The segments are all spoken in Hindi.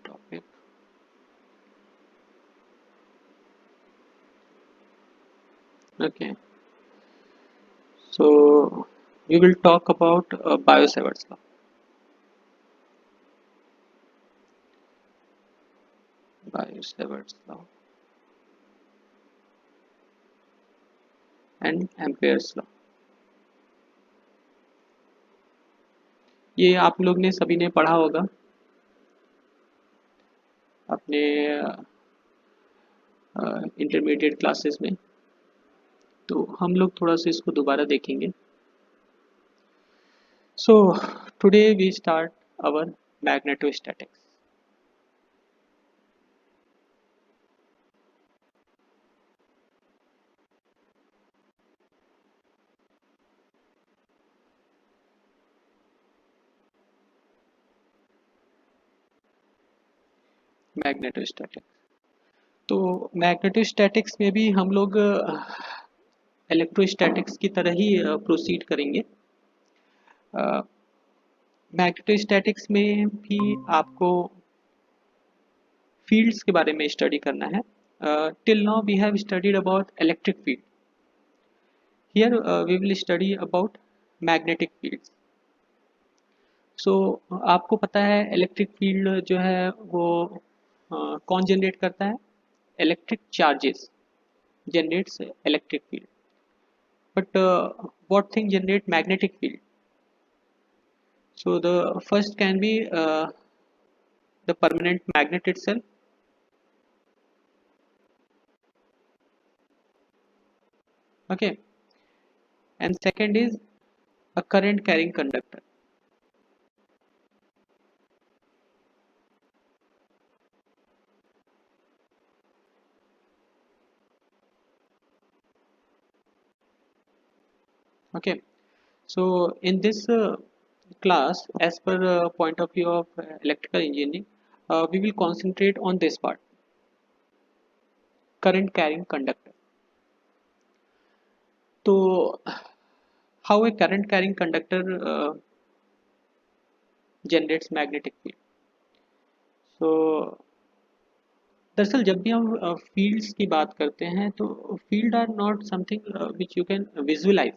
topic. Okay, so we will talk about Biot-Savart's law. Biot-Savart's law and Ampere's law. ये आप लोग ने सभी ने पढ़ा होगा अपने इंटरमीडिएट क्लासेस में, तो हम लोग थोड़ा सा इसको दोबारा देखेंगे. So today we start our magnetostatics. Magnetostatics. तो मैग्नेटोस्टैटिक्स में भी हम लोग इलेक्ट्रोस्टैटिक्स की तरह ही प्रोसीड करेंगे. मैग्नेटोस्टैटिक्स में भी आपको फील्ड्स के बारे में स्टडी करना है. Till now we have studied about electric field. Here we will study about magnetic fields. So आपको पता है इलेक्ट्रिक फील्ड जो है वो कौन जनरेट करता है? Electric charges generates electric field. But what thing generate magnetic field? So the first can be the permanent magnet itself. Okay, and second is a current carrying conductor. Okay, so in this class, as per point of view of electrical engineering, we will concentrate on this part, current carrying conductor. So how a current carrying conductor generates magnetic field. So दरअसल जब भी हम फील्ड्स की बात करते हैं तो field are not something which you can visualise.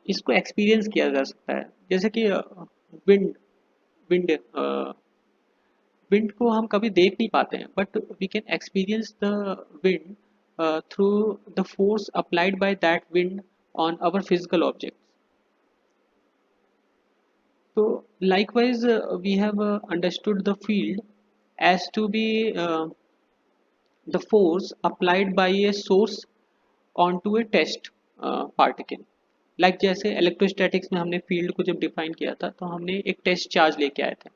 इसको एक्सपीरियंस किया जा सकता है. जैसे कि विंड विंड विंड को हम कभी देख नहीं पाते हैं, but we can experience the wind through the force applied by that wind on our physical objects. तो likewise we have understood the field as to be the force applied by a source onto a test particle. Like जैसे इलेक्ट्रोस्टैटिक्स में हमने फील्ड को जब डिफाइन किया था तो हमने एक टेस्ट चार्ज लेके आए थे.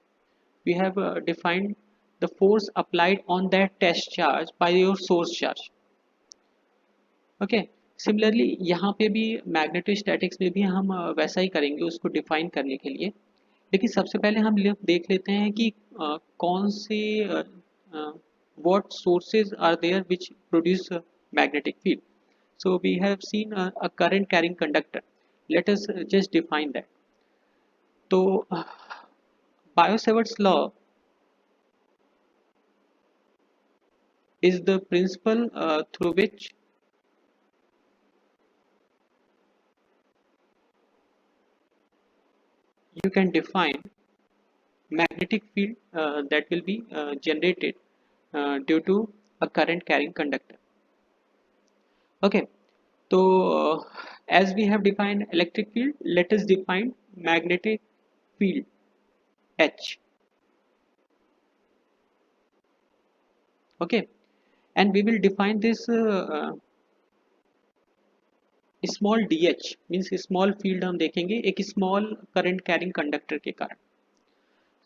We have defined the force applied on that test charge by your source charge. Okay, similarly यहाँ पे भी मैग्नेटोस्टैटिक्स में भी हम वैसा ही करेंगे उसको डिफाइन करने के लिए. लेकिन सबसे पहले हम देख लेते हैं कि कौन से what sources are there which produce magnetic field. So we have seen a current carrying conductor. Let us just define that. So Biot-Savart's law is the principle through which you can define magnetic field that will be generated due to a current carrying conductor. Okay, so as we have defined electric field, let us define magnetic field H. Okay, and we will define this small dh means small field हम देखेंगे एक small current carrying conductor के कारण.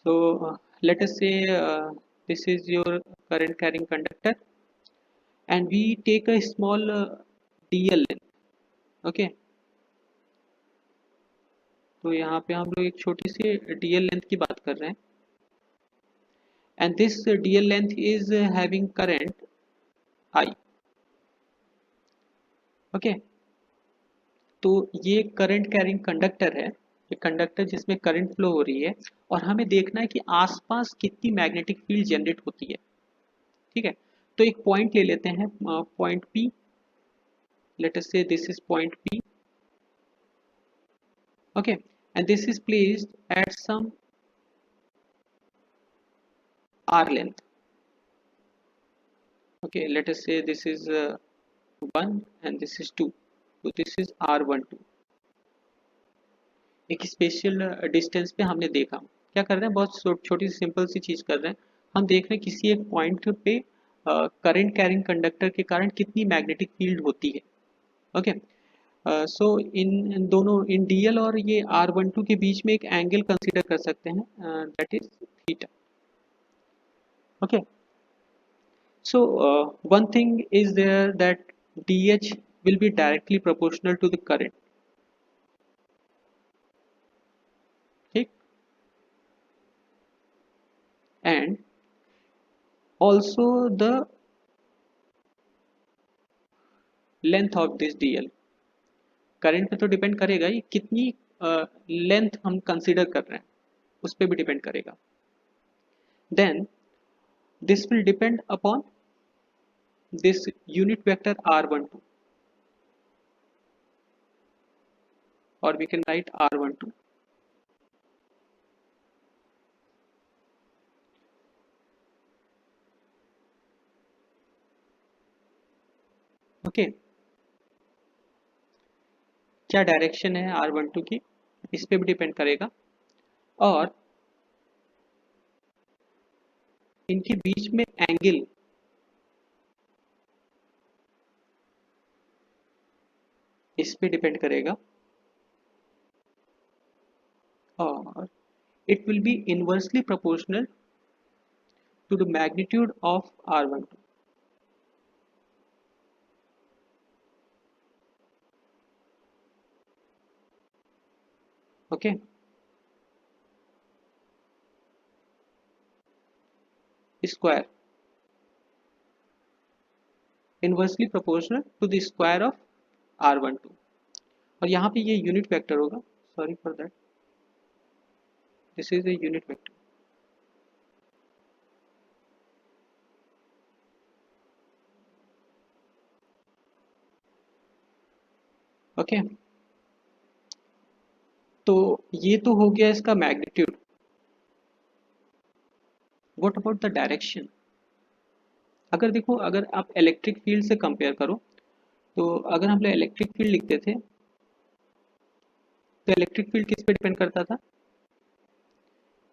So let us say this is your current carrying conductor and we take a small dl length. Okay, तो यहाँ पे हम लोग एक छोटी सी dl length की बात कर रहे हैं and this dl length is having current I. Okay, तो ये करंट कैरिंग कंडक्टर है एक कंडक्टर जिसमें करंट फ्लो हो रही है और हमें देखना है कि आसपास कितनी मैग्नेटिक फील्ड जनरेट होती है। ठीक है, तो एक पॉइंट ले लेते हैं, point P, let us say this is point P, okay, and this is placed at some r length. Okay, let us say this is 1 and this is 2, so this is r12। एक स्पेशल डिस्टेंस पे हमने देखा, क्या कर रहे हैं, बहुत छोटी सी सिंपल सी चीज कर रहे हैं, हम देख रहे हैं किसी एक पॉइंट पे करंट कैरिंग कंडक्टर के कारण कितनी मैग्नेटिक फील्ड होती है। ओके, सो इन दोनों, इन डीएल और ये R12 के बीच में एक एंगल कंसीडर कर सकते हैं, that is theta. Okay, so one thing is there that DH will be directly proportional to the current, ठीक, and also the length of this DL, current पे तो डिपेंड करेगा ही, कितनी लेंथ हम कंसीडर कर रहे हैं उस पर भी डिपेंड करेगा। Then this will depend upon this unit vector R12, or we can write R12। Okay, क्या डायरेक्शन है R12 की, इस पे भी डिपेंड करेगा, और इनके बीच में एंगल, इस पे डिपेंड करेगा, और it will be inversely proportional to the magnitude of R12। okay, square inversely proportional to the square of R12, और यहाँ पे ये यूनिट वेक्टर होगा, sorry for that, this is a unit vector. Okay, तो ये तो हो गया इसका magnitude. What about the direction, अगर देखो, अगर आप इलेक्ट्रिक फील्ड से कंपेयर करो, तो अगर हम लोग इलेक्ट्रिक फील्ड लिखते थे, तो इलेक्ट्रिक फील्ड किस पे डिपेंड करता था,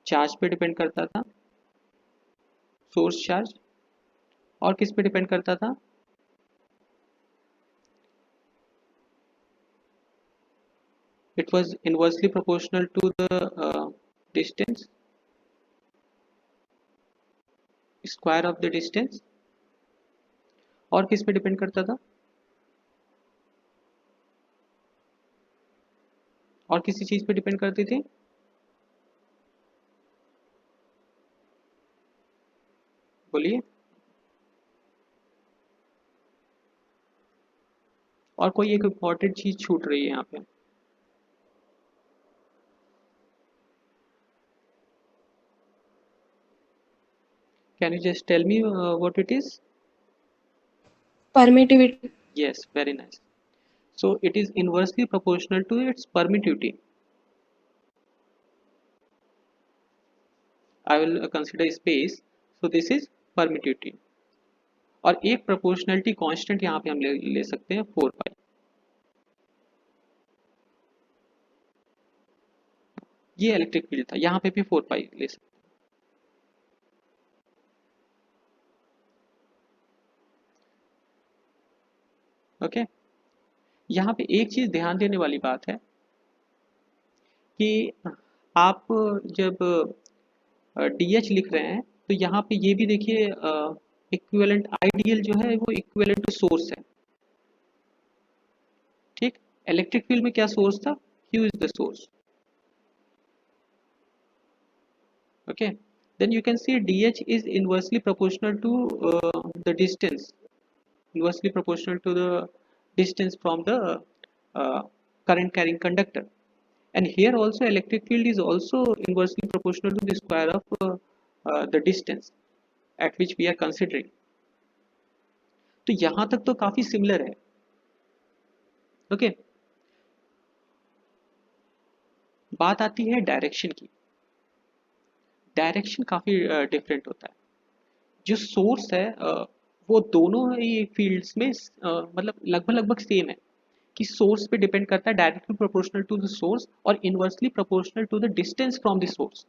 चार्ज पे डिपेंड करता था, सोर्स चार्ज, और किस पे डिपेंड करता था, it was inversely proportional to the distance, square of the distance, और किस पे डिपेंड करता था, और किसी चीज पे डिपेंड करती थी, बोलिए, और कोई एक इम्पॉर्टेंट चीज छूट रही है यहाँ पे, can you just tell me what it is. Permittivity. Yes, very nice. So it is inversely proportional to its permittivity. I will consider space, so this is permittivity, और एक प्रोपोर्शनलिटी कांस्टेंट यहाँ पे हम ले सकते हैं 4 पाई। ये इलेक्ट्रिक फील्ड था, यहाँ पे भी 4 पाई ले सकते हैं। ओके, यहाँ पे एक चीज ध्यान देने वाली बात है कि आप जब डीएच लिख रहे हैं, तो यहाँ पे ये भी देखिए, इक्विवेलेंट आइडियल जो है वो इक्विवेलेंट टू सोर्स है, ठीक, इलेक्ट्रिक फील्ड में क्या सोर्स था, Q is the source. okay, then you can see DH is inversely proportional to the distance, inversely proportional to the distance from the current carrying conductor, and here also electric field is also inversely proportional to the square of the distance at which we are considering. तो यहाँ तक तो काफी सिमिलर है. Okay okay? बात आती है डायरेक्शन की. डायरेक्शन काफी डिफरेंट होता है. जो सोर्स है वो दोनों ही फील्ड्स में मतलब लगभग लगभग सेम है कि सोर्स पे डिपेंड करता है directly proportional to the source और inversely proportional to the distance from the source.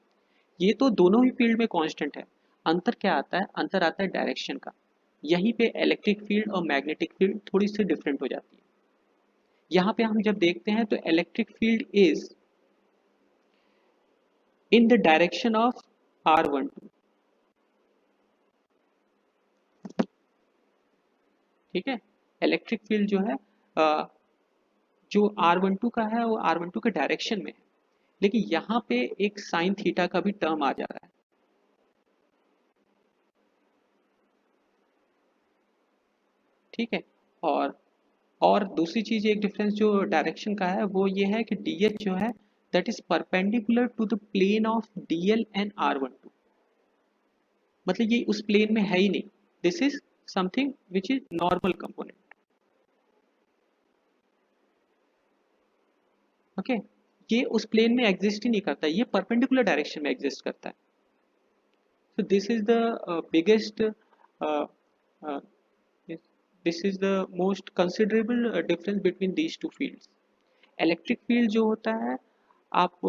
ये तो दोनों ही फील्ड में कांस्टेंट है. अंतर क्या आता है? अंतर आता है डायरेक्शन का. यहीं पे इलेक्ट्रिक फील्ड और मैग्नेटिक फील्ड थोड़ी सी डिफरेंट हो जाती है. यहाँ पे हम जब देखते हैं तो electric field is in the direction of R12. ठीक है. इलेक्ट्रिक फील्ड जो है जो R12 का है वो R12 के डायरेक्शन में है, लेकिन यहाँ पे एक साइन थीटा का भी टर्म आ जा रहा है. ठीक है. और दूसरी चीज एक डिफरेंस जो डायरेक्शन का है वो ये है कि DH जो है that is perpendicular to the plane of DL and R12. मतलब ये उस प्लेन में है ही नहीं. This is something which is normal component. Okay. ये उस प्लेन में एग्जिस्ट ही नहीं करता, ये परपेंडिकुलर डायरेक्शन में एग्जिस्ट करता है. So this is the biggest uh, uh, this is the most considerable difference between these two fields. Electric field जो होता है आप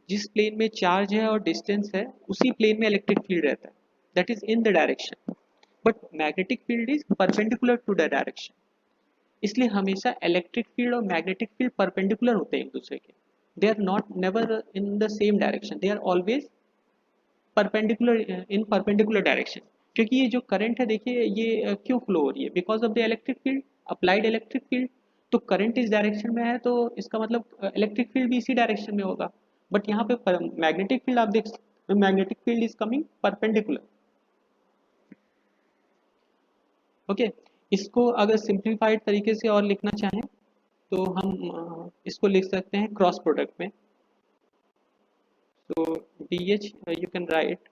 जिस प्लेन में चार्ज है और डिस्टेंस है उसी प्लेन में इलेक्ट्रिक फील्ड रहता है, that is in the direction. But magnetic field is perpendicular to the direction. इसलिए हमेशा इलेक्ट्रिक फील्ड और मैग्नेटिक फील्ड परपेंडिकुलर होते हैं एक दूसरे के. They are not never in the same direction, they are always perpendicular in perpendicular direction. क्योंकि ये जो करंट है देखिए ये क्यों फ्लो हो रही है? Because of the electric field, applied electric field. तो करंट इस डायरेक्शन में है तो इसका मतलब इलेक्ट्रिक फील्ड भी इसी डायरेक्शन में होगा. बट यहाँ पे मैग्नेटिक फील्ड आप देख सकते, magnetic field is coming perpendicular. Okay. इसको अगर सिंप्लीफाइड तरीके से और लिखना चाहें तो हम इसको लिख सकते हैं क्रॉस प्रोडक्ट में. तो DH you can write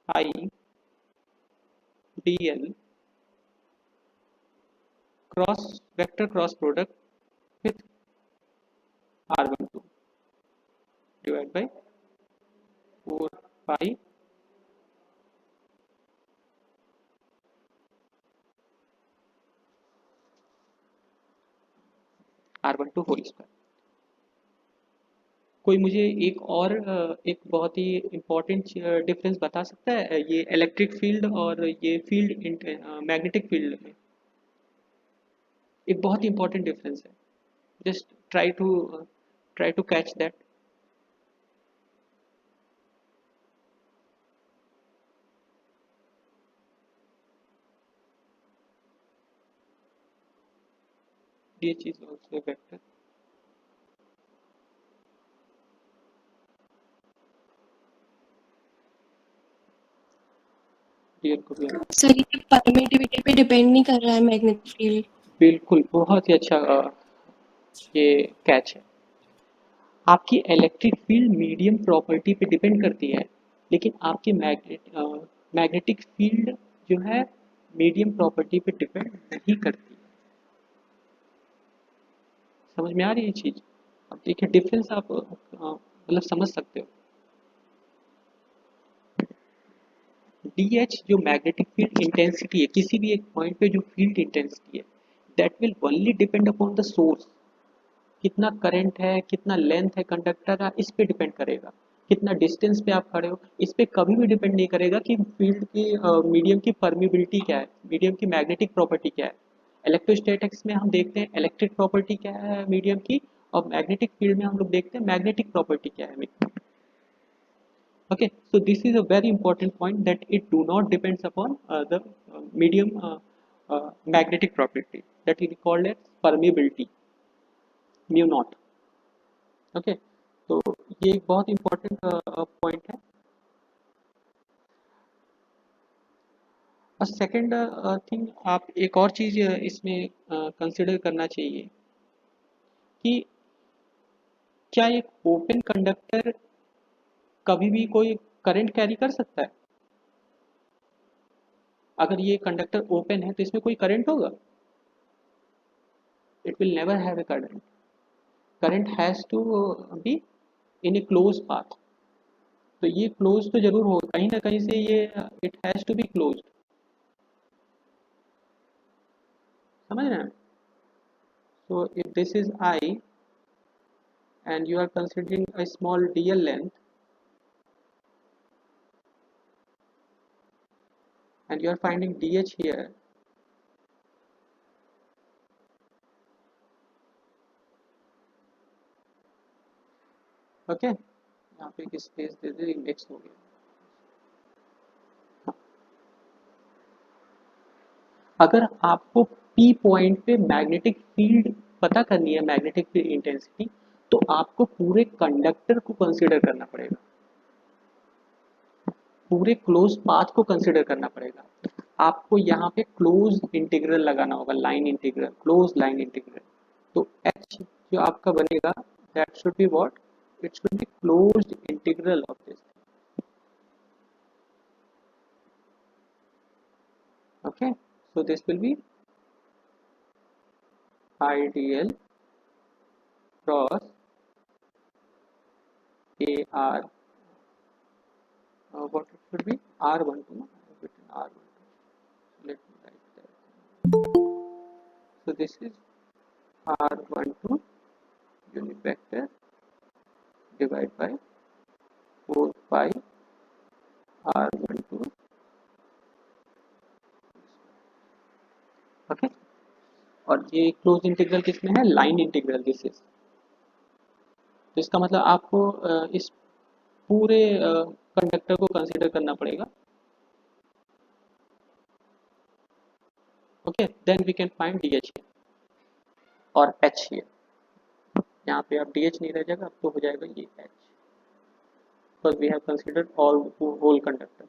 I DL cross vector cross product with R12 divided by 4 pi R12 whole square. कोई मुझे एक और एक बहुत ही इम्पोर्टेंट डिफरेंस बता सकता है ये इलेक्ट्रिक फील्ड और ये फील्ड मैग्नेटिक फील्ड में? एक बहुत ही इम्पोर्टेंट डिफरेंस है. Just try to catch that. DH is also a vector. DL को भी सर ये परमिटिविटी पे डिपेंड नहीं कर रहा है मैग्नेटिक फील्ड. बिल्कुल बहुत ही अच्छा ये कैच है. आपकी इलेक्ट्रिक फील्ड मीडियम प्रॉपर्टी पे डिपेंड करती है, लेकिन आपकी मैग्नेटिक फील्ड जो है मीडियम प्रॉपर्टी पे डिपेंड नहीं करती. समझ में आ रही है ये चीज? अब देखिए डिफरेंस आप मतलब समझ सकते हो. DH जो मैग्नेटिक फील्ड इंटेंसिटी है, किसी भी एक पॉइंट पे जो फील्ड इंटेंसिटी है, that will only depend upon the source. कितना करंट है, कितना लेंथ है कंडक्टर का, इस पे डिपेंड करेगा. कितना डिस्टेंस पे आप खड़े हो, इस पे कभी भी डिपेंड नहीं करेगा कि फील्ड की मीडियम की परमिबिलिटी क्या है, मीडियम की मैग्नेटिक प्रॉपर्टी क्या है. इलेक्ट्रोस्टैटिक्स में हम देखते हैं इलेक्ट्रिक प्रॉपर्टी क्या है मीडियम की, और मैग्नेटिक फील्ड में हम लोग देखते हैं मैग्नेटिक प्रॉपर्टी क्या है. Okay, so this is a very important point that it do not depends upon the medium magnetic property that is called as permeability mu naught. Okay, तो ये एक बहुत important point है. और सेकंड थिंग आप एक और चीज़ इसमें कंसिडर करना चाहिए कि क्या एक ओपन कंडक्टर कभी भी कोई करंट कैरी कर सकता है? अगर ये कंडक्टर ओपन है तो इसमें कोई करंट होगा? It will never have a current. Current has to be in a close path. तो ये क्लोज तो जरूर होगा कहीं ना कहीं से, ये it has to be close. समझ रहे हैं? So if this is I and you are considering a small dl length and you are finding dh here, okay यहाँ पे एक स्पेस दे दे, इंडेक्स हो गया. अगर आपको पी पॉइंट पे मैग्नेटिक फील्ड पता करनी है, मैग्नेटिक फील्ड इंटेंसिटी, तो आपको पूरे कंडक्टर को कंसीडर करना पड़ेगा, पूरे क्लोज पाथ को कंसीडर करना पड़ेगा. आपको यहाँ पे क्लोज इंटीग्रल लगाना होगा, line integral, close line integral. तो एच जो आपका बनेगा, that should be what, it should be closed integral of this. Okay, so this will be ideal cross AR, what it should be, R12, no? I have written R12. Let me write that. So this is R12 unit vector divided by 4 pi R12. Okay, और ये क्लोज इंटीग्रल किसमें है? Line integral. दिस इज, तो इसका मतलब आपको इस पूरे कंडक्टर को कंसीडर करना पड़ेगा. Okay, then we can find D H और एच हियर. यहाँ पे अब डी एच नहीं रह जाएगा, अब तो हो जाएगा ये H, because we have considered all whole conductor.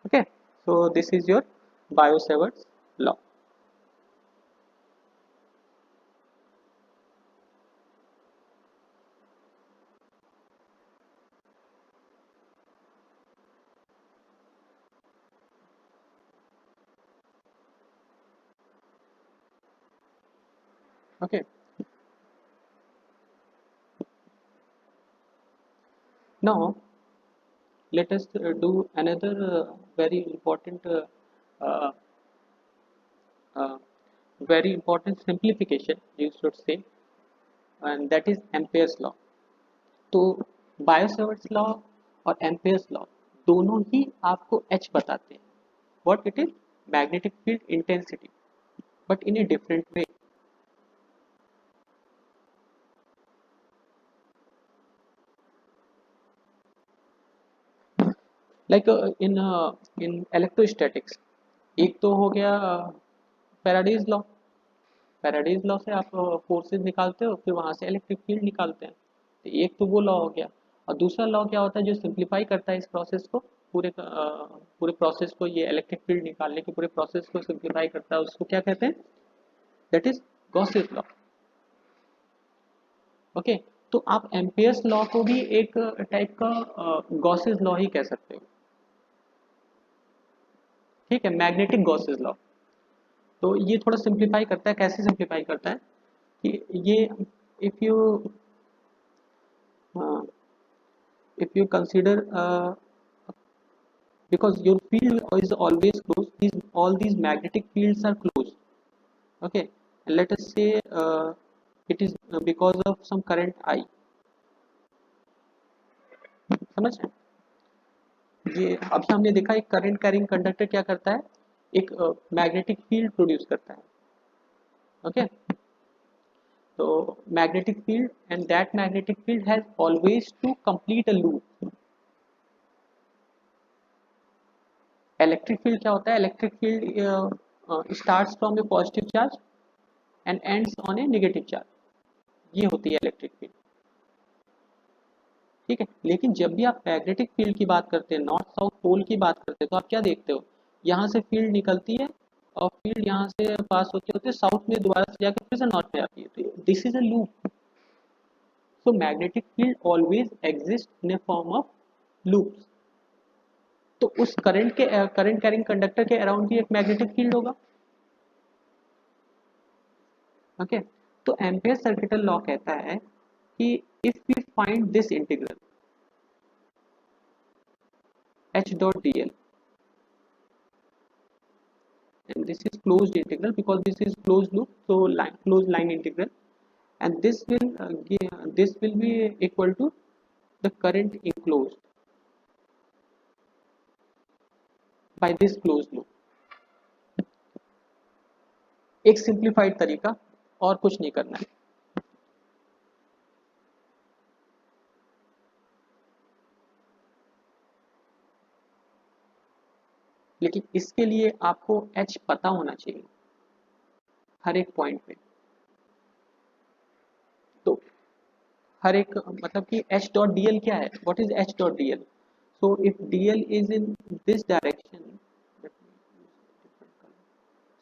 Okay, so this is your Biot-Savart's law. Okay, now let us do another very important uh, uh, very important simplification, you should say, and that is Ampere's law. तो बायोसेवर्ट्स लॉ और एम्पेयर्स लॉ दोनों ही आपको एच बताते हैं. What it is? Magnetic field intensity, but in a different way. Like in electrostatics, एक तो हो गया फैराडेज लॉ. फैराडेज लॉ से आप फोर्सेस निकालते हो, फिर वहां से इलेक्ट्रिक फील्ड निकालते हैं. तो एक तो वो लॉ हो गया. और दूसरा लॉ क्या होता है जो सिंप्लीफाई करता है इस प्रोसेस को, पूरे प्रोसेस को, ये इलेक्ट्रिक फील्ड निकालने के पूरे प्रोसेस को सिंप्लीफाई करता है, उसको क्या कहते हैं? That is Gauss's law. Okay, तो आप एम्पियर्स लॉ को भी एक टाइप का गॉसेस लॉ ही कह सकते हो. ठीक है, मैग्नेटिक गॉसेस लॉ. तो ये थोड़ा सिंप्लीफाई करता है. कैसे सिंप्लीफाई करता है कि ये, if you if you consider because your field is always closed, all these magnetic fields are closed. Okay, and let us say it is because of some current I. समझ रहे हैं? ये अभी हमने देखा एक करंट कैरिंग कंडक्टर क्या करता है, एक मैग्नेटिक फील्ड प्रोड्यूस करता है. ओके, तो magnetic field, and that magnetic field has always to complete a loop. Electric field क्या होता है? Electric field starts from a positive charge and ends on a negative charge. ये होती है इलेक्ट्रिक फील्ड. ठीक है, लेकिन जब भी आप मैग्नेटिक फील्ड की बात करते हैं, नॉर्थ साउथ पोल की बात करते हैं, तो आप क्या देखते हो? यहाँ से फील्ड निकलती है और फील्ड यहाँ से पास होते होते साउथ में दोबारा से जाकर फिर से नॉर्थ में आती है. तो this is a loop. So magnetic field always exists in a form of loops. तो उस करंट कैरिंग कंडक्टर के अराउंड भी एक मैग्नेटिक फील्ड होगा. ओके. तो एम्पेयर सर्किटल लॉ कहता है कि if we find this integral h dot dl, and this is closed integral because this is closed loop, so closed line integral, and this will be equal to the current enclosed by this closed loop. एक सिंप्लीफाइड तरीका, और कुछ नहीं करना है. लेकिन इसके लिए आपको h पता होना चाहिए हर एक पॉइंट पे. तो हर एक मतलब कि h डॉट dl क्या है, what is h dot dl. So if dl is in this direction,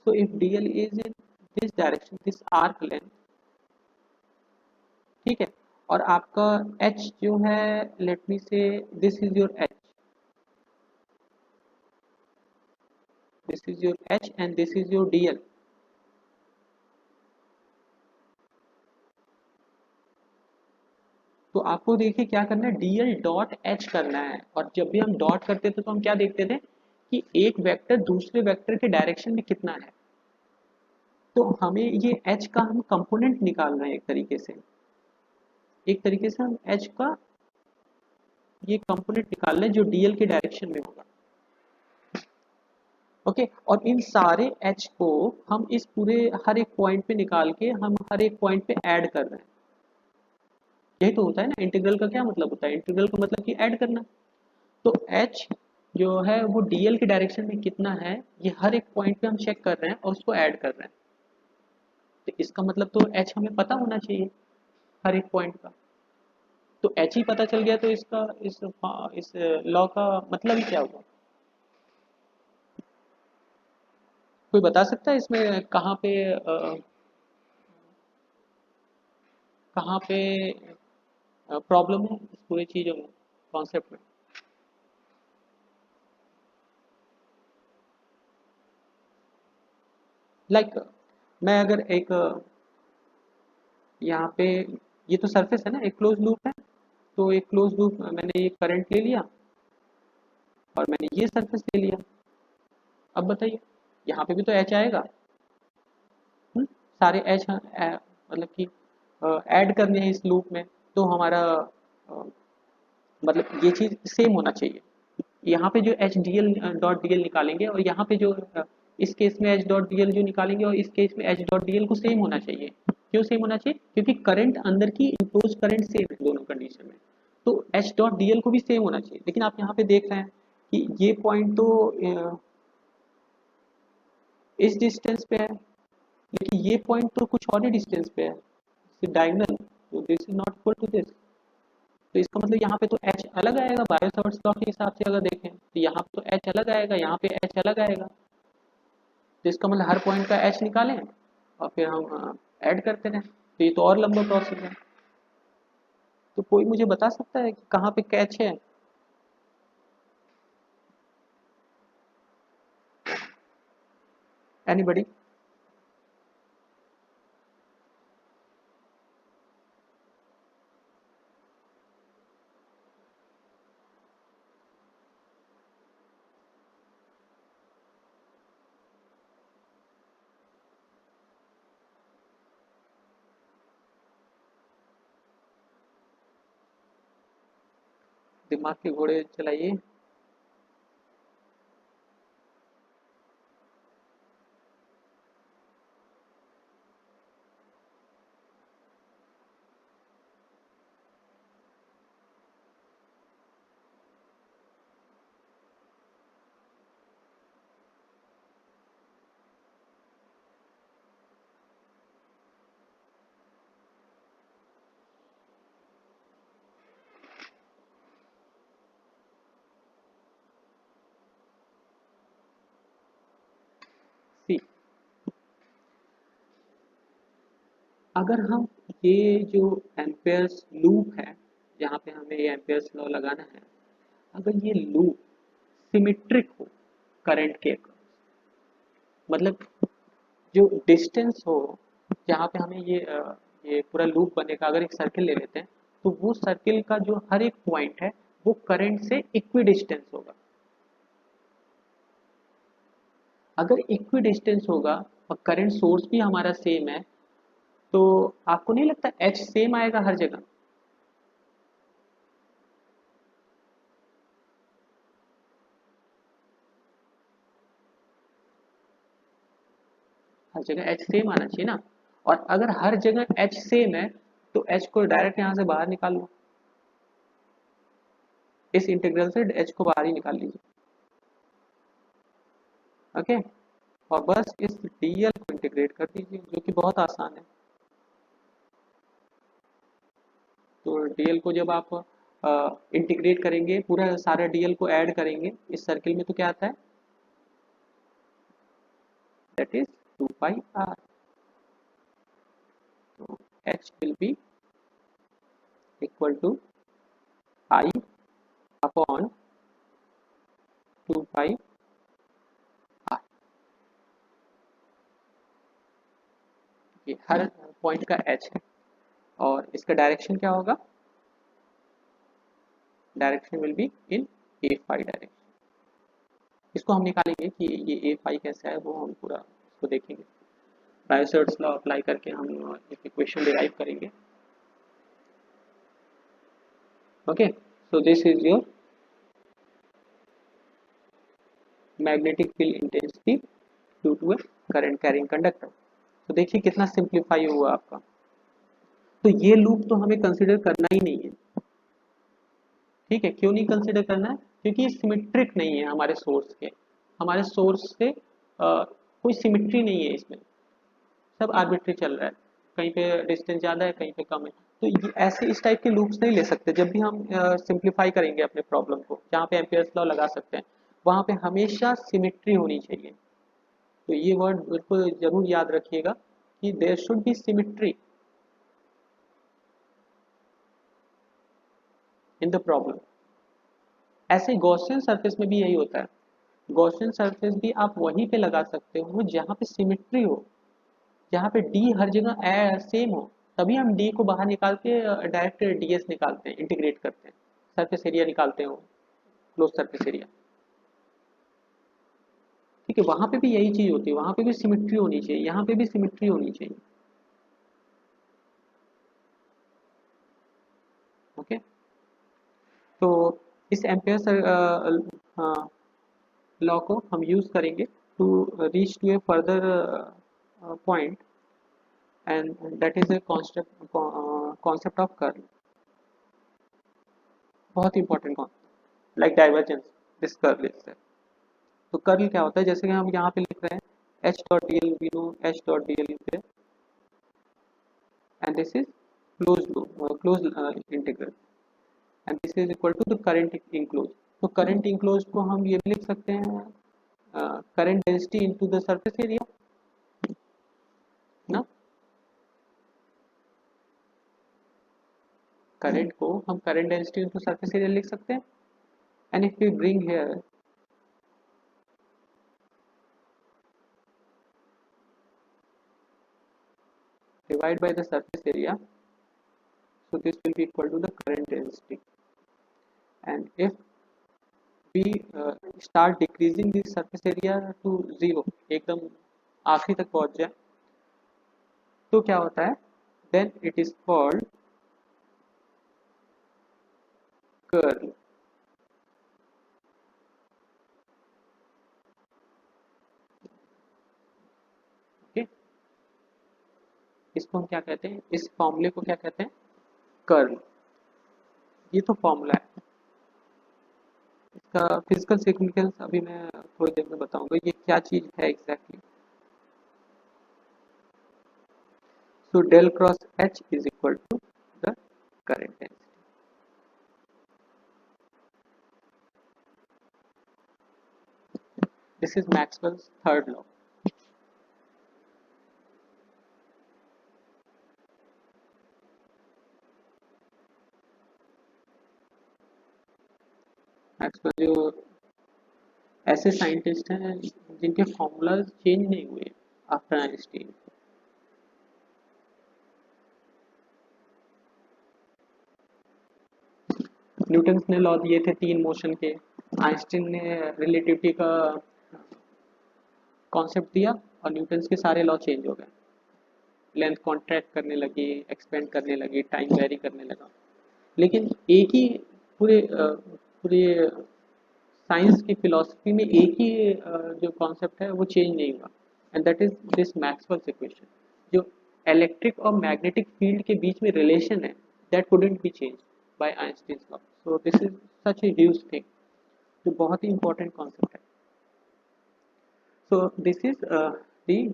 so if dl is in this direction, this arc length, ठीक है, और आपका h जो है, लेट मी से this is your h, this is your h and this is your dl. तो आपको देखिए क्या करना है, dl डॉट h करना है. और जब भी हम डॉट करते थे तो हम क्या देखते थे कि एक वेक्टर दूसरे वेक्टर के डायरेक्शन में कितना है. तो हमें ये h का हम कंपोनेंट निकालना है. एक तरीके से हम h का ये कंपोनेंट निकालना है जो dl के डायरेक्शन में होगा. ओके. और इन सारे h को हम इस पूरे हर एक पॉइंट पे निकाल के हम हर एक पॉइंट पे ऐड कर रहे हैं. यही तो होता है ना. इंटीग्रल का क्या मतलब होता है, इंटीग्रल का मतलब कि ऐड करना. तो h जो है वो dl के डायरेक्शन में कितना है, ये हर एक पॉइंट पे हम चेक कर रहे हैं और उसको ऐड कर रहे हैं. तो इसका मतलब तो h हमें पता होना चाहिए हर एक पॉइंट का. तो h ही पता चल गया तो इसका इस लॉ का मतलब ही क्या हुआ. कोई बता सकता है इसमें कहाँ पे प्रॉब्लम है इस पूरी चीज़ों में, कॉन्सेप्ट में. लाइक मैं अगर एक यहाँ पे, ये तो सरफेस है ना, एक क्लोज लूप है. तो एक क्लोज लूप मैंने ये करंट ले लिया और मैंने ये सरफेस ले लिया. अब बताइए यहाँ पे भी तो एच आएगा. सारे एच मतलब कि ऐड करने हैं इस लूप में. तो हमारा मतलब ये चीज़ सेम होना चाहिए. यहाँ पे जो H D L dot D L निकालेंगे और यहाँ पे जो इस केस में एच डॉट डी एल जो निकालेंगे और इस केस में एच डॉट डी एल को सेम होना चाहिए. क्यों सेम होना चाहिए, क्योंकि करंट अंदर की इम्पोज करंट सेम है दोनों कंडीशन में. तो एच डॉट डी एल को भी सेम होना चाहिए. लेकिन आप यहाँ पे देख रहे हैं कि ये पॉइंट तो इस डिस्टेंस पे है, लेकिन ये पॉइंट तो कुछ और ही डिस्टेंस पे है डायगोनल. तो this is not equal to this. तो इसका मतलब यहाँ पे तो एच अलग आएगा. बायो सावर्ट्स लॉ के हिसाब से अगर देखें तो यहाँ पे तो एच अलग आएगा, यहाँ पे एच अलग आएगा. तो इसका मतलब हर पॉइंट का एच निकालें और फिर हम ऐड करते रहें. तो ये तो और लंबा प्रोसेस है. तो कोई मुझे बता सकता है कि कहाँ पे कैच है. एनीबडी. दिमाग के घोड़े चलाइए. सी, अगर हम ये जो एम्पेयर्स लूप है, जहाँ पे हमें ये एम्पेयर्स लॉ लगाना है, अगर ये लूप सिमेट्रिक हो करंट के across, मतलब जो डिस्टेंस हो जहाँ पे हमें ये पूरा लूप बनेगा, अगर एक सर्किल ले लेते हैं तो वो सर्किल का जो हर एक पॉइंट है वो करंट से इक्वी डिस्टेंस होगा। अगर इक्वी डिस्टेंस होगा और करंट सोर्स भी हमारा सेम है, तो आपको नहीं लगता एच सेम आएगा हर जगह? हर जगह एच सेम आना चाहिए ना। और अगर हर जगह एच सेम है तो एच को डायरेक्ट यहाँ से बाहर निकाल लो, इस इंटीग्रल से एच को बाहर ही निकाल लीजिए। ओके, और बस इस डीएल को इंटीग्रेट कर दीजिए, जो कि बहुत आसान है। तो डीएल को जब आप इंटीग्रेट करेंगे, पूरा सारा डीएल को ऐड करेंगे इस सर्किल में, तो क्या आता है? That is 2 pi R. तो H will be equal to I upon 2 pi R. ये हर पॉइंट का एच है, और इसका डायरेक्शन क्या होगा? Direction will be in a phi direction. इसको हम निकालेंगे कि ये ए फाई कैसे है, वो हम पूरा इसको देखेंगे। डायोसाइड्स लॉ अप्लाई करके हम एक इक्वेशन डिराइव करेंगे। Okay, so this is your magnetic field intensity due to a current carrying conductor. तो देखिए कितना सिंप्लीफाई हुआ आपका। तो ये लूप तो हमें कंसिडर करना ही नहीं है। ठीक है, क्यों नहीं कंसिडर करना है? क्योंकि ये सिमेट्रिक नहीं है हमारे सोर्स के। हमारे सोर्स से कोई सिमेट्री नहीं है इसमें, सब आर्बिट्री चल रहा है। कहीं पे डिस्टेंस ज़्यादा है, कहीं पे कम है। तो ये ऐसे इस टाइप के लूप्स नहीं ले सकते। जब भी हम सिंप्लीफाई करेंगे अपने प्रॉब्लम को, जहाँ पे एम्पियर्स लॉ लगा सकते हैं, वहाँ पे हमेशा सिमेट्री होनी चाहिए। तो ये वर्ड बिल्कुल जरूर याद रखिएगा कि there should be symmetry in the problem. ऐसे गॉसियन सरफेस में भी यही होता है। गॉसियन सरफेस भी आप वहीं पे लगा सकते हो जहाँ पे सिमेट्री हो, जहाँ पे डी हर जगह सेम हो। तभी हम डी को बाहर निकाल के डायरेक्ट डीएस निकालते हैं, इंटीग्रेट करते हैं, सरफेस एरिया निकालते हैं, क्लोज सरफेस एरिया। ठीक है, वहाँ पे भी यही चीज़ होती है, वहाँ पे भी सिमेट्री होनी चाहिए, यहाँ पे भी सिमेट्री होनी चाहिए। ओके, तो इस एम्पेयर लॉ को हम यूज करेंगे to reach to a further point, and that is a concept of curl. बहुत important concept, like divergence, this curl is. तो कर्ल क्या होता है? जैसे कि हम यहाँ पे लिख रहे हैं H dot D L, we know H dot D L is, and this is close loop, close integral, and this is equal to the current enclose. तो करंट इंक्लोज को हम ये भी लिख सकते हैं current density into the surface area ना। करंट को हम current density into surface area लिख सकते हैं। And if we bring here divide by the surface area, so this will be equal to the current density. And if we start decreasing the surface area to zero, एकदम आखिरी तक पहुंच जाए, तो क्या होता है? then it is called curl। okay? इसको हम क्या कहते हैं? इस फॉर्मूले को क्या कहते हैं? कर्ल। ये तो फॉर्मूला है। इसका फिजिकल सिग्निफिकेंस अभी मैं थोड़ी देर में बताऊंगा ये क्या चीज है exactly. so del cross H is equal to the current density. This is Maxwell's third law. इसका जो ऐसे साइंटिस्ट हैं जिनके फॉर्मूलाज चेंज नहीं हुए आफ्टर आइंस्टीन। न्यूटन ने लॉ दिए थे तीन मोशन के, आइंस्टीन ने रिलेटिविटी का कॉन्सेप्ट दिया और न्यूटन के सारे लॉ चेंज हो गए। लेंथ कॉन्ट्रैक्ट करने लगी, एक्सपेंड करने लगी, टाइम वेरी करने लगा। लेकिन एक ही पूरे साइंस की फिलॉसफी में एक ही जो कॉन्सेप्ट है वो चेंज नहीं हुआ, and that is this Maxwell's equation. जो इलेक्ट्रिक और मैग्नेटिक फील्ड के बीच में रिलेशन है, that couldn't be change by Einstein's law. So this is such a huge thing, जो बहुत ही इंपॉर्टेंट कॉन्सेप्ट है। So this is the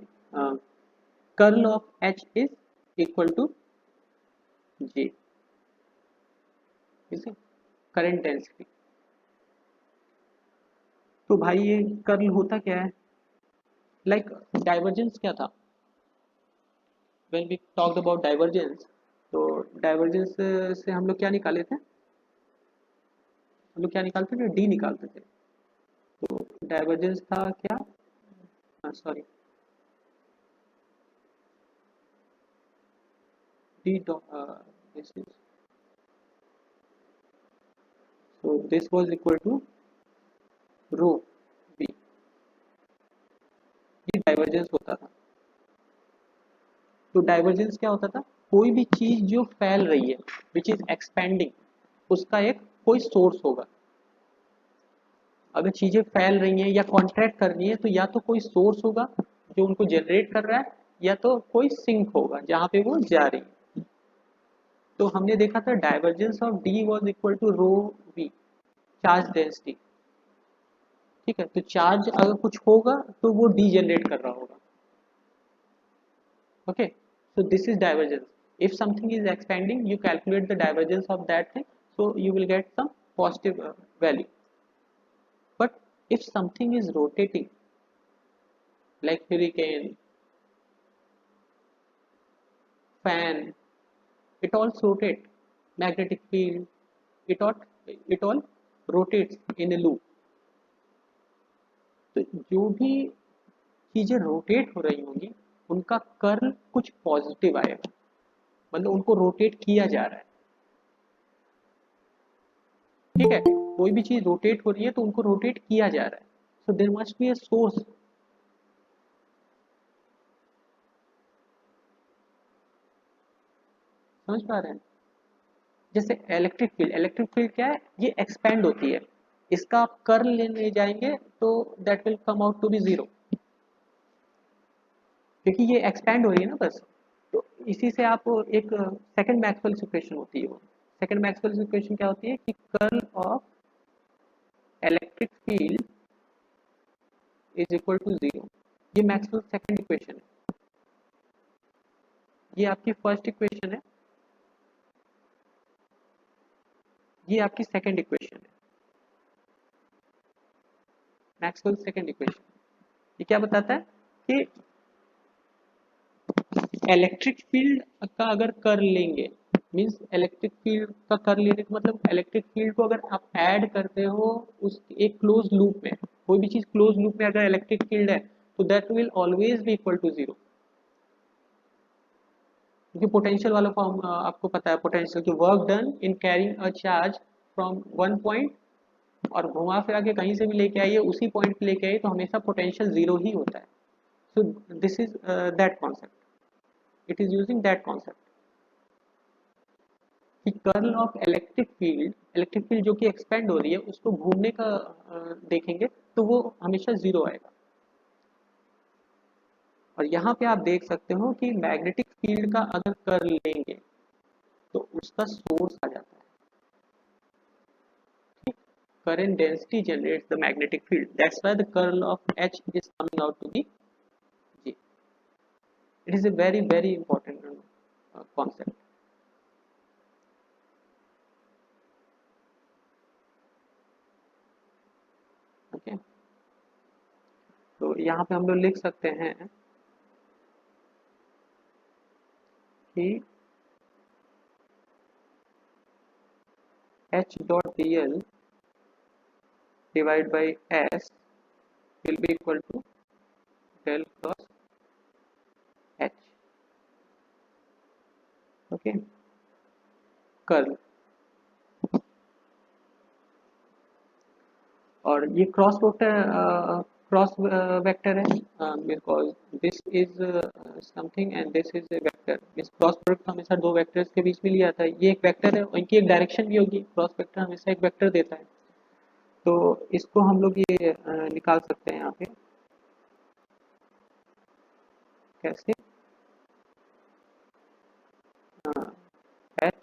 curl of H is equal to J, ठीक है, करंट डेंसिटी। तो भाई ये कर्ल होता क्या है? लाइक डाइवर्जेंस क्या था? When we talked about divergence, तो डाइवर्जेंस से हम लोग क्या निकाले थे? हम लोग क्या निकालते थे? डी निकालते थे। तो डाइवर्जेंस था क्या? Sorry, D this is, so this was equal to rho B, ये डाइवर्जेंस होता था। तो डाइवर्जेंस क्या होता था? कोई भी चीज जो फैल रही है, विच इज एक्सपेंडिंग, उसका एक कोई सोर्स होगा। अगर चीजें फैल रही हैं या कॉन्ट्रैक्ट कर रही हैं, तो या तो कोई सोर्स होगा जो उनको जनरेट कर रहा है, या तो कोई सिंक होगा जहां पे वो जा रही है। तो हमने देखा था divergence of D was equal to rho V, charge density. ठीक है, तो चार्ज अगर कुछ होगा तो वो डी जनरेट कर रहा होगा। Okay, so this is divergence. If something is expanding, you calculate the divergence of that thing, so you will get some positive value. But if something is rotating, like hurricane, fan, it all rotate. Magnetic field, it all rotates in a loop. तो जो भी चीजें रोटेट हो रही होंगी, उनका कर्ल कुछ पॉजिटिव आएगा, मतलब उनको रोटेट किया जा रहा है। ठीक है, कोई भी चीज रोटेट हो रही है तो उनको रोटेट किया जा रहा है, so there must be a source. समझ पा रहे हैं? जैसे इलेक्ट्रिक फील्ड क्या है? ये एक्सपेंड होती है, इसका आप कर्ल लेने जाएंगे तो that will come out to be zero, क्योंकि ये एक्सपेंड हो रही है ना बस। तो इसी से आप एक सेकंड मैक्सवेल इक्वेशन होती है, वो सेकंड मैक्सवेल इक्वेशन क्या होती है कि curl of electric field is equal to zero. ये मैक्सवेल सेकंड इक्वेशन है, ये आपकी फर्स्ट इक्वेशन है, ये आपकी सेकंड इक्वेशन है। मैक्सवेल सेकंड इक्वेशन ये क्या बताता है कि इलेक्ट्रिक फील्ड का अगर कर लेंगे, मींस इलेक्ट्रिक फील्ड का कर लेने का मतलब इलेक्ट्रिक फील्ड को अगर आप ऐड करते हो उस एक क्लोज लूप में, कोई भी चीज क्लोज लूप में अगर इलेक्ट्रिक फील्ड है तो that will always be equal to zero. क्योंकि पोटेंशियल वाला फॉर्म आपको पता है, पोटेंशियल की work done in carrying a charge from one point, और घुमा फिरा के कहीं से भी लेके आइए उसी पॉइंट पे लेके आइए तो हमेशा पोटेंशियल जीरो ही होता है। So this is that concept, it is using that concept कि कर्ल ऑफ इलेक्ट्रिक फील्ड जो कि एक्सपेंड हो रही है उसको घूमने का देखेंगे तो वो हमेशा जीरो आएगा। और यहाँ पे आप देख सकते हो कि मैग्नेटिक फील्ड का अगर कर्ल लेंगे तो उसका सोर्स आ जाता है। Current density generates the magnetic field, that's why the curl of H is coming out to be G. इट इज a very important concept. Okay, तो यहाँ पे हम लोग लिख सकते हैं कि H dot dl divided by S will be equal to del cross H. Okay, curl, और ये क्रॉस वेक्टर है, because this is something and this is a vector. इस क्रॉस प्रोडक्ट हमेशा दो वेक्टर्स के बीच में लिया जाता है। ये एक वेक्टर है और इनकी एक डायरेक्शन भी होगी, क्रॉस वेक्टर हमेशा एक वेक्टर देता है। तो इसको हम लोग ये निकाल सकते हैं यहाँ पे कैसे, एच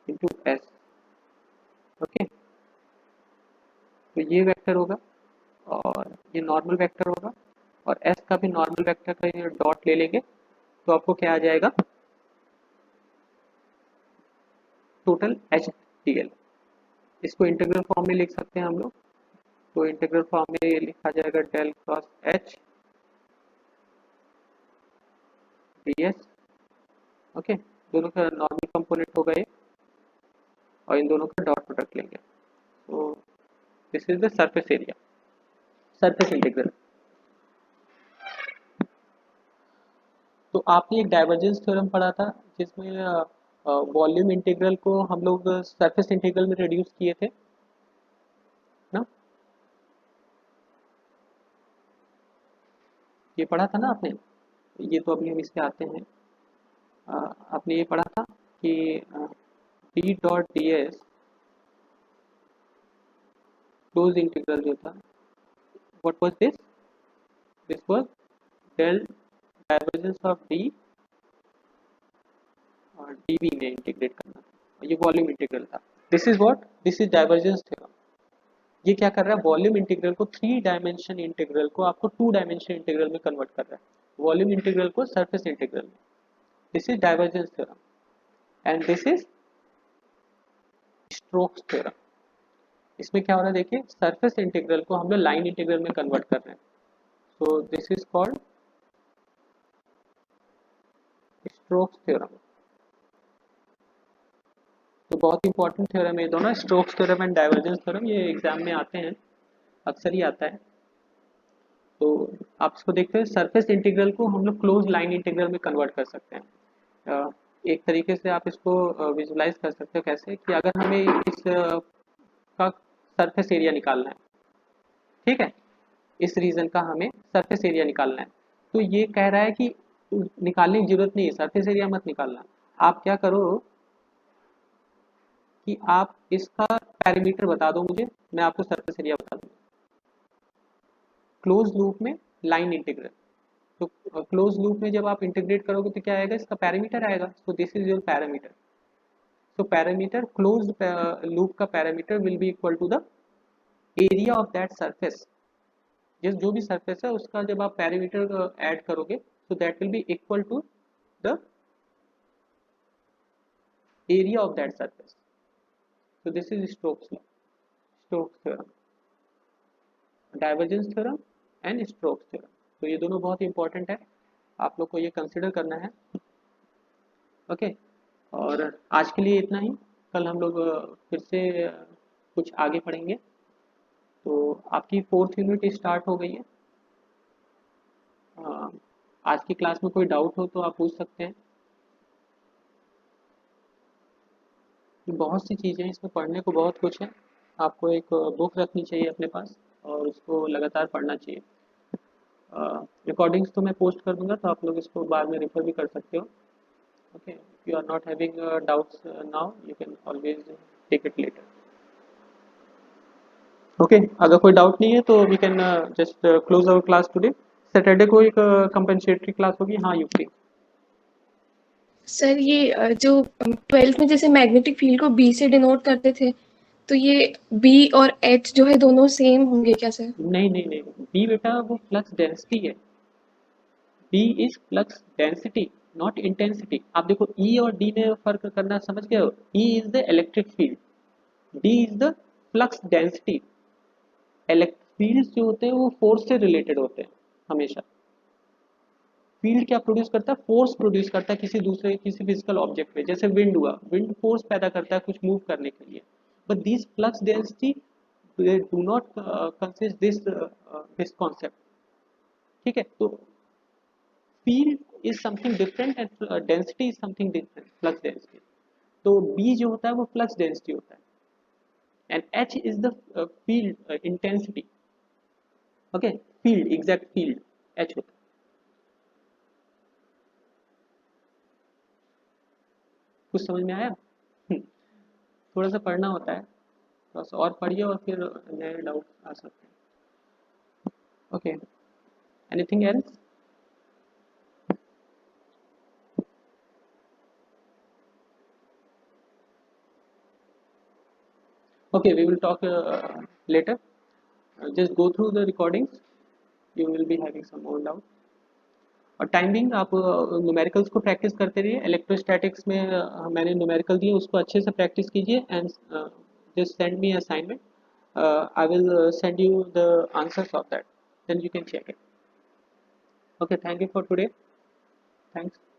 इंटू एस। ओके, तो ये वेक्टर होगा और ये नॉर्मल वेक्टर होगा, और एस का भी नॉर्मल वेक्टर का ये डॉट ले लेंगे तो आपको क्या आ जाएगा, टोटल एच डी एल। इसको इंटीग्रल फॉर्म में लिख सकते हैं हम लोग। तो इंटीग्रल फॉर्म में ये लिखा जाएगा del cross H D S. Okay, दोनों का नॉर्मल कंपोनेंट होगा ये, और इन दोनों का डॉट प्रोडक्ट लेंगे। तो this is the surface area, surface integral. तो आपने एक डाइवर्जेंस थ्योरम पढ़ा था जिसमें वॉल्यूम इंटीग्रल को हम लोग सरफेस इंटीग्रल में रिड्यूस किए थे ना, ये पढ़ा था ना आपने। ये तो अभी हम इस पे आते हैं। आपने ये पढ़ा था कि D dot D S close integral जो था, what was this, this was del divergence of D और डीवी में इंटीग्रेट करना था, ये वॉल्यूम इंटीग्रल था। This is what, this is divergence theorem. ये क्या कर रहा है, वॉल्यूम इंटीग्रल को थ्री डायमेंशन इंटीग्रल को आपको टू डायमेंशन इंटीग्रल में कन्वर्ट कर रहा है, वॉल्यूम इंटीग्रल को सरफेस इंटीग्रल में। This is divergence theorem and this is strokes theorem. इसमें क्या हो रहा है देखिए, सरफेस इंटीग्रल को हम लोग लाइन इंटीग्रल में कन्वर्ट कर रहे हैं। सो this is called strokes theorem. तो बहुत इंपॉर्टेंट थ्योरम है ये दोनों, strokes theorem and divergence theorem. ये एग्जाम में आते हैं, अक्सर ही आता है। तो आप इसको देखते हैं, सरफेस इंटीग्रल को हम लोग क्लोज लाइन इंटीग्रल में कन्वर्ट कर सकते हैं। एक तरीके से आप इसको विजुलाइज कर सकते हो कैसे, कि अगर हमें इस का सरफेस एरिया निकालना है, ठीक है, इस रीजन का हमें सरफेस एरिया निकालना है, तो ये कह रहा है कि निकालने की जरूरत नहीं है, सरफेस एरिया मत निकालना। आप क्या करो कि आप इसका पैरामीटर बता दो मुझे, मैं आपको सरफेस एरिया बता दूंगा। क्लोज लूप में लाइन इंटीग्रल, तो क्लोज लूप में जब आप इंटीग्रेट करोगे तो क्या आएगा, इसका पैरामीटर आएगा। So this is your parameter. So parameter, close loop का parameter will be equal to the area of that surface. जिस जो भी सरफेस है उसका जब आप पैरामीटर ऐड करोगे तो that will be equal to the area of that surface. So this is Stokes law, Stokes theorem, divergence theorem and Stokes theorem. तो ये दोनों बहुत इंपॉर्टेंट है, आप लोग को ये कंसिडर करना है। ओके, और आज के लिए इतना ही। कल हम लोग फिर से कुछ आगे पढ़ेंगे। तो आपकी फोर्थ यूनिट स्टार्ट हो गई है। आज की क्लास में कोई डाउट हो तो आप पूछ सकते हैं। बहुत सी चीज़ें हैं इसमें, पढ़ने को बहुत कुछ है। आपको एक बुक रखनी चाहिए अपने पास और उसको लगातार पढ़ना चाहिए। रिकॉर्डिंग्स तो मैं पोस्ट कर दूंगा, तो आप लोग इसको बाद में रेफर भी कर सकते हो। Okay, if you are not having doubts now, you can always take it later. Okay, अगर कोई डाउट नहीं है तो we can just close our class today. Saturday को एक कंपनसेटरी क्लास होगी। हाँ युक्ति। सर ये जो 12th में जैसे मैग्नेटिक फील्ड को बी से डिनोट करते थे, तो ये बी और एच जो है दोनों सेम होंगे क्या सर? नहीं नहीं नहीं, बी बेटा वो फ्लक्स डेंसिटी है। B is flux density not intensity. आप देखो ई और डी में फर्क करना समझ गए हो। E is the electric field, D is the flux density. Electric field जो होते हैं वो फोर्स से रिलेटेड होते हैं हमेशा। फील्ड क्या प्रोड्यूस करता है, फोर्स प्रोड्यूस करता है किसी दूसरे, किसी फिजिकल ऑब्जेक्ट पे। जैसे विंड हुआ, विंड फोर्स पैदा करता है कुछ मूव करने के लिए। But this flux density they do not consist this concept. ठीक है, तो field is something different and density is something different, flux density. तो B जो होता है वो flux density होता है and H is the field intensity. Okay, field, exact field H होता है. कुछ समझ में आया? थोड़ा सा पढ़ना होता है, थोड़ा सा और पढ़िए और फिर नए डाउट आ सकते हैं. Okay, anything else? Okay, we will talk later. Just go through the recordings. You will be having some more doubt. और टाइमिंग आप न्यूमेरिकल्स को प्रैक्टिस करते रहिए. इलेक्ट्रोस्टैटिक्स में मैंने न्यूमेरिकल दिए, उसको अच्छे से प्रैक्टिस कीजिए and just send me assignment. I will send you the answers of that. Then you can check it. Okay, thank you for today. Thanks.